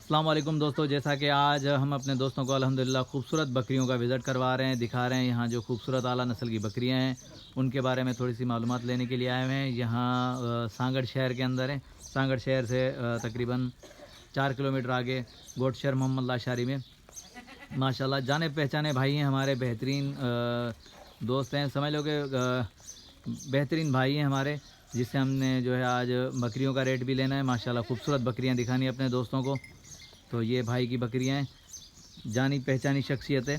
अस्सलाम वालेकुम दोस्तों, जैसा कि आज हम अपने दोस्तों को अल्हम्दुलिल्लाह खूबसूरत बकरियों का विज़िट करवा रहे हैं, दिखा रहे हैं यहाँ जो खूबसूरत आला नस्ल की बकरियाँ हैं उनके बारे में थोड़ी सी मालूमात लेने के लिए आए हुए हैं। यहाँ सांगड़ शहर के अंदर है। सांगड़ शहर से तकरीबन 4 किलोमीटर आगे गोटशहर मोहम्मद लाशारी में माशाल्लाह जाने पहचाने भाई हैं हमारे, बेहतरीन दोस्त हैं, समझ लो कि बेहतरीन भाई हैं हमारे, जिससे हमने जो है आज बकरियों का रेट भी लेना है। माशाल्लाह खूबसूरत बकरियां दिखानी है अपने दोस्तों को। तो ये भाई की बकरियां हैं, जानी पहचानी शख्सियत है,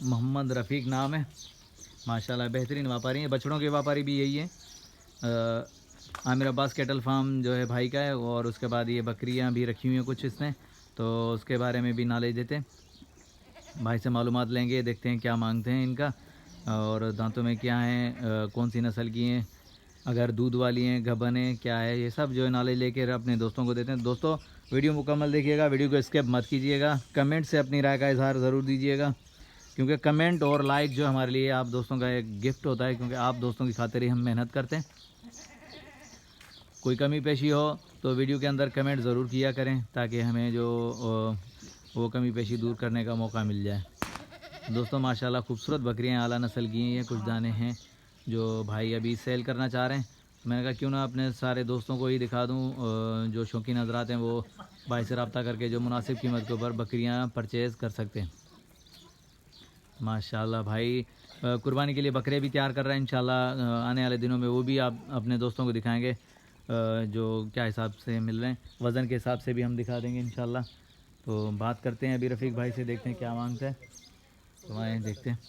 मोहम्मद रफ़ीक नाम है। माशाल्लाह बेहतरीन व्यापारी हैं, बछड़ों के व्यापारी भी यही है। आमिर अब्बास कैटल फार्म जो है भाई का है, और उसके बाद ये बकरियां भी रखी हुई हैं कुछ इसने, तो उसके बारे में भी नॉलेज देते हैं। भाई से मालूमात लेंगे, देखते हैं क्या मांगते हैं इनका, और दांतों में क्या हैं, कौन सी नस्ल की हैं, अगर दूध वाली हैं, गबन है, क्या है, ये सब जो है नॉलेज लेकर अपने दोस्तों को देते हैं। दोस्तों वीडियो मुकम्मल देखिएगा, वीडियो को स्किप मत कीजिएगा, कमेंट से अपनी राय का इजहार ज़रूर दीजिएगा, क्योंकि कमेंट और लाइक जो हमारे लिए आप दोस्तों का एक गिफ्ट होता है, क्योंकि आप दोस्तों की खातिर ही हम मेहनत करते हैं। कोई कमी पेशी हो तो वीडियो के अंदर कमेंट ज़रूर किया करें, ताकि हमें जो वो कमी पेशी दूर करने का मौका मिल जाए। दोस्तों माशाल्लाह खूबसूरत बकरियां आला नस्ल की हैं। कुछ दाने हैं जो भाई अभी सेल करना चाह रहे हैं, मैंने कहा क्यों ना अपने सारे दोस्तों को ही दिखा दूं, जो शौकीन हजरात हैं वो भाई से रब्ता करके जो मुनासिब कीमत के ऊपर बकरियां परचेज़ कर सकते हैं। माशाल्लाह भाई कुर्बानी के लिए बकरे भी तैयार कर रहे हैं। इंशाल्लाह आने वाले दिनों में वो भी आप अपने दोस्तों को दिखाएंगे, जो क्या हिसाब से मिल रहे हैं, वज़न के हिसाब से भी हम दिखा देंगे इंशाल्लाह। तो बात करते हैं अभी रफ़ीक भाई से, देखते हैं क्या मांगते हैं। तो आए देखते हैं।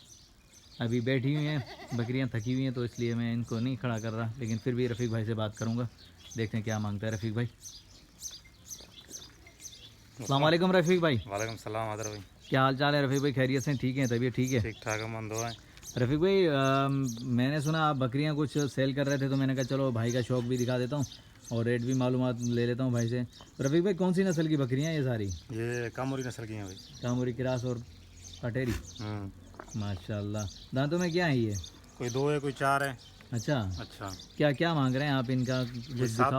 अभी बैठी हुई हैं बकरियां, थकी हुई हैं, तो इसलिए मैं इनको नहीं खड़ा कर रहा, लेकिन फिर भी रफ़ीक भाई से बात करूंगा, देखते हैं क्या मांगता है रफ़ीक भाई। अस्सलाम वालेकुम रफ़ीक भाई। वालेकुम सलाम आदर भाई, क्या हाल चाल है रफ़ीक भाई? खैरियत से? ठीक है, तबीयत ठीक है? ठीक ठाक है, मन दुआ है। रफ़ीक भाई मैंने सुना आप बकरियां कुछ सेल कर रहे थे, तो मैंने कहा चलो भाई का शौक़ भी दिखा देता हूँ और रेट भी मालूमात ले लेता हूँ भाई से। रफ़ीक भाई कौन सी नस्ल की बकरियाँ हैं ये सारी? ये कामोरी नस्ल की हैं भाई। कामोरी, क्रास और पटेरी। माशाल्लाह। दांतों में क्या है ये? कोई 2 है, कोई 4 है। अच्छा, अच्छा, क्या क्या मांग रहे हैं आप इनका? ये 7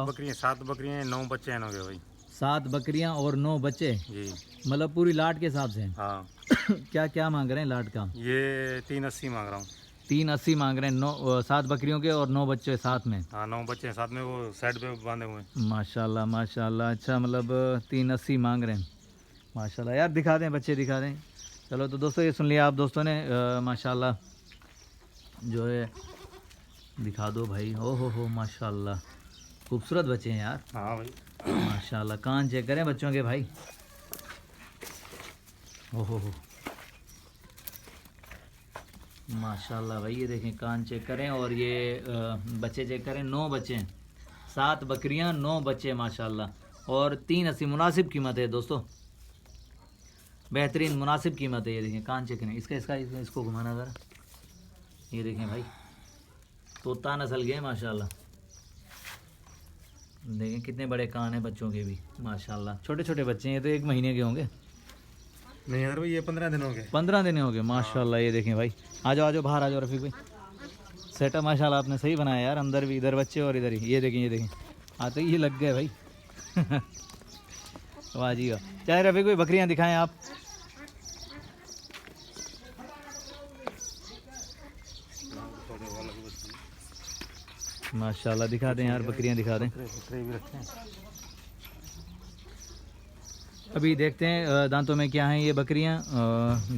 बकरियाँ हैं, 9 बच्चे हैं इनके भाई। 7 बकरियां और 9 बच्चे, जी मतलब पूरी लाट के हिसाब से? हाँ। क्या क्या मांग रहे हैं लाट का? ये 380 मांग रहा हूँ। 380 मांग रहे हैं, 7 बकरियों के और 9 बच्चे साथ में? हाँ 9 बच्चे हैं साथ में, वो साइड पे बांधे हुए हैं। माशाल्लाह माशाल्लाह। अच्छा, मतलब 380 मांग रहे हैं। माशाल्लाह यार, दिखा दें बच्चे, दिखा दें। चलो तो दोस्तों ये सुन लिया आप दोस्तों ने, माशाल्लाह जो है दिखा दो भाई। हो माशाल्लाह खूबसूरत बच्चे हैं यार। हाँ भाई माशाल्लाह, कान चेक करें बच्चों के भाई। हो माशाल्लाह भाई, ये देखें, कान चेक करें, और ये बच्चे चेक करें। 9 बच्चे हैं, 7 बकरियां, 9 बच्चे माशाल्लाह, और 380 मुनासिब कीमत है दोस्तों, बेहतरीन मुनासिब कीमत है। ये देखें, कान चेक करें, इसको घुमाना ज़रा। ये देखें भाई, तोता नस्ल के हैं माशाल्लाह। देखें कितने बड़े कान हैं बच्चों के भी माशाल्लाह। छोटे छोटे बच्चे हैं, ये तो 1 महीने के होंगे। नहीं यार भाई, ये 15 दिन हो गए। 15 दिन हो गए माशाल्लाह। ये देखें भाई, आ जाओ बाहर आ जाओ रफ़ीक भाई। सेटअप माशाल्लाह आपने सही बनाया यार, अंदर भी, इधर बच्चे और इधर ही। ये देखें आते ही लग गए भाई। वाह जी वाह। चाहे रफ़ीक भाई बकरियां दिखाएं आप। माशाल्लाह दिखा दें यार, बकरियां दिखा दें। बकरे भी रखे हैं। अभी देखते हैं दांतों में क्या हैं ये बकरियां,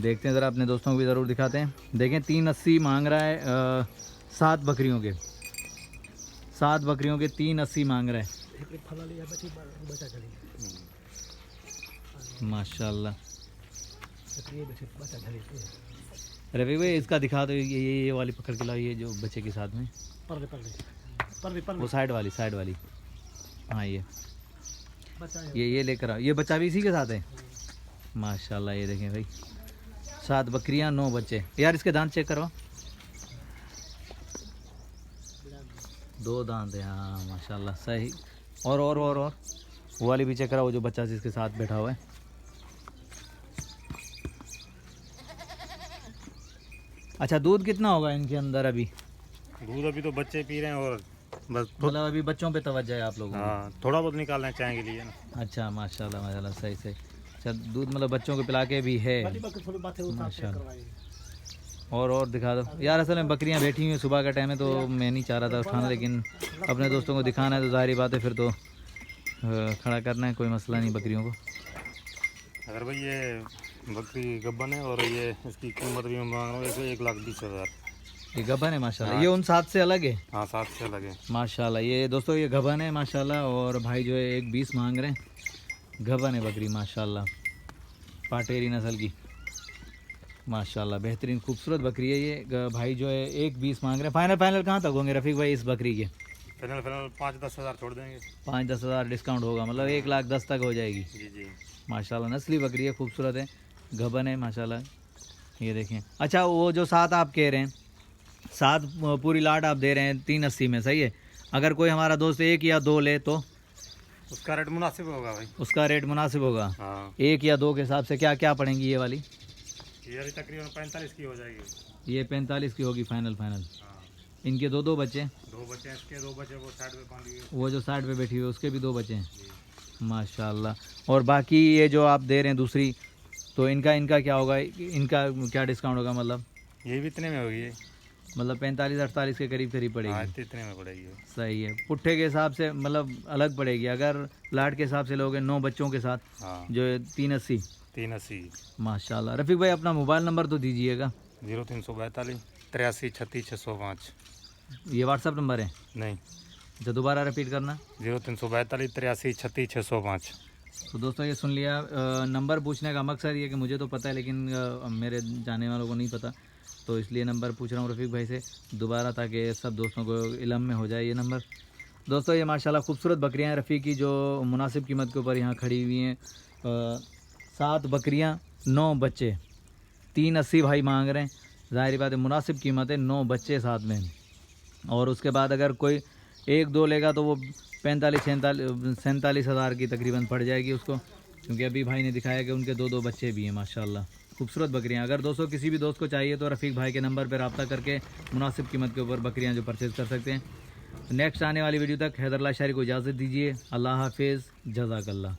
देखते हैं ज़रा, अपने दोस्तों को भी ज़रूर दिखाते हैं। देखें 380 मांग रहा है 7 बकरियों के, 7 बकरियों के 380 मांग रहा है माशाल्लाह। रफ़ीक भाई इसका दिखा दो, ये वाली पकड़ के लाओ, ये जो बच्चे के साथ में, वो साइड वाली। हाँ ये लेकर आओ, ये बच्चा भी इसी के साथ है माशाल्लाह। ये देखें भाई, 7 बकरियां, 9 बच्चे। यार इसके दांत चेक करवा, 2 दांत है, हाँ माशाल्लाह सही। और वो वाली भी चेक कराओ, जो बच्चा जिसके साथ बैठा हुआ है। अच्छा, दूध कितना होगा इनके अंदर अभी? दूध अभी तो बच्चे पी रहे हैं और बस मतलब अभी बच्चों पे तवज्जो है आप लोगों को। हाँ, थोड़ा बहुत निकालना है चाय के लिए ना। अच्छा माशाल्लाह माशाल्लाह, सही सही। अच्छा दूध मतलब बच्चों को पिला के भी है माशाल्लाह। और दिखा दो यार, असल में बकरियां बैठी हुई हैं, सुबह का टाइम है तो मैं नहीं चाह रहा था उठाना, लेकिन अपने दोस्तों को दिखाना है तो जाहिर बात है फिर तो खड़ा करना है, कोई मसला नहीं बकरियों को। अगर भाई ये बकरी गब्बन है और ये इसकी कीमत भी मैं मांग रहा हूँ 1,20,000। ये गबन है माशाल्लाह, ये उन 7 से अलग है। हाँ, 7 से लगे। माशाल्लाह ये दोस्तों ये गबन है माशाल्लाह, और भाई जो है 1,20 मांग रहे हैं। गबन है बकरी माशाल्लाह, पाटेरी नस्ल की माशाल्लाह, बेहतरीन खूबसूरत बकरी है ये। भाई जो है 1,20 मांग रहे हैं। फाइनल कहाँ तक होंगे रफ़ीक भाई इस बकरी के? फाइनल 5-10 हज़ार छोड़ देंगे। 5-10 हज़ार डिस्काउंट होगा, मतलब 1,10,000 तक हो जाएगी। जी जी। माशाल्लाह नस्ली बकरी है, खूबसूरत है, गबन है माशाल्लाह। ये देखें। अच्छा वो जो 7 आप कह रहे हैं, 7 पूरी लाट आप दे रहे हैं 380 में, सही है। अगर कोई हमारा दोस्त 1 या 2 ले तो उसका रेट मुनासिब होगा भाई। उसका रेट मुनासिब होगा। हाँ, 1 या 2 के हिसाब से क्या क्या पड़ेंगी ये वाली? ये अभी तकरीबन 45 की हो जाएगी। ये 45 की होगी फाइनल। हाँ, इनके 2 बच्चे, 2 बच्चे हैं इसके, 2 बच्चे वो साइड पे बांधी हुई है। वो जो साइड पे बैठी हुई है उसके भी 2 बच्चे हैं जी। माशाल्लाह। और बाकी ये जो आप दे रहे हैं दूसरी, तो इनका क्या होगा, इनका क्या डिस्काउंट होगा? मतलब ये भी इतने में होगी ये। मतलब 45-48 के करीब हाँ, पड़ेगी। इतने में पड़ेगी वो। सही है। पुट्ठे के हिसाब से मतलब अलग पड़ेगी, अगर लाट के हिसाब से लोगे 9 बच्चों के साथ हाँ, जो है 380 380। माशाल्लाह। रफ़ीक भाई अपना मोबाइल नंबर तो दीजिएगा। 0342 83 36 605। ये व्हाट्सअप नंबर है? नहीं, अच्छा दोबारा रिपीट करना। 0342 83 36 605। तो दोस्तों ये सुन लिया। नंबर पूछने का मकसद ये कि मुझे तो पता है लेकिन मेरे जाने वालों को नहीं पता, तो इसलिए नंबर पूछ रहा हूँ रफ़ीक भाई से दोबारा, ताकि सब दोस्तों को इल्म में हो जाए ये नंबर। दोस्तों ये माशाल्लाह खूबसूरत बकरियाँ हैं रफ़ीक की, जो मुनासिब कीमत के ऊपर यहाँ खड़ी हुई हैं। 7 बकरियाँ 9 बच्चे, 380 भाई मांग रहे हैं। ज़ाहिर बात है मुनासिब कीमत है, 9 बच्चे साथ में। और उसके बाद अगर कोई 1-2 लेगा तो वो 45-47 हज़ार की तकरीबन पड़ जाएगी उसको, क्योंकि अभी भाई ने दिखाया कि उनके 2-2 बच्चे भी हैं माशाल्लाह। खूबसूरत बकरियां। अगर दोस्तों किसी भी दोस्त को चाहिए तो रफ़ीक भाई के नंबर पर रब्ता करके मुनासिब कीमत के ऊपर बकरियां जो परचेज़ कर सकते हैं। नेक्स्ट आने वाली वीडियो तक हैदरल्लाह शारी को इजाज़त दीजिए। अल्लाह हाफिज़, जज़ाकल्लाह।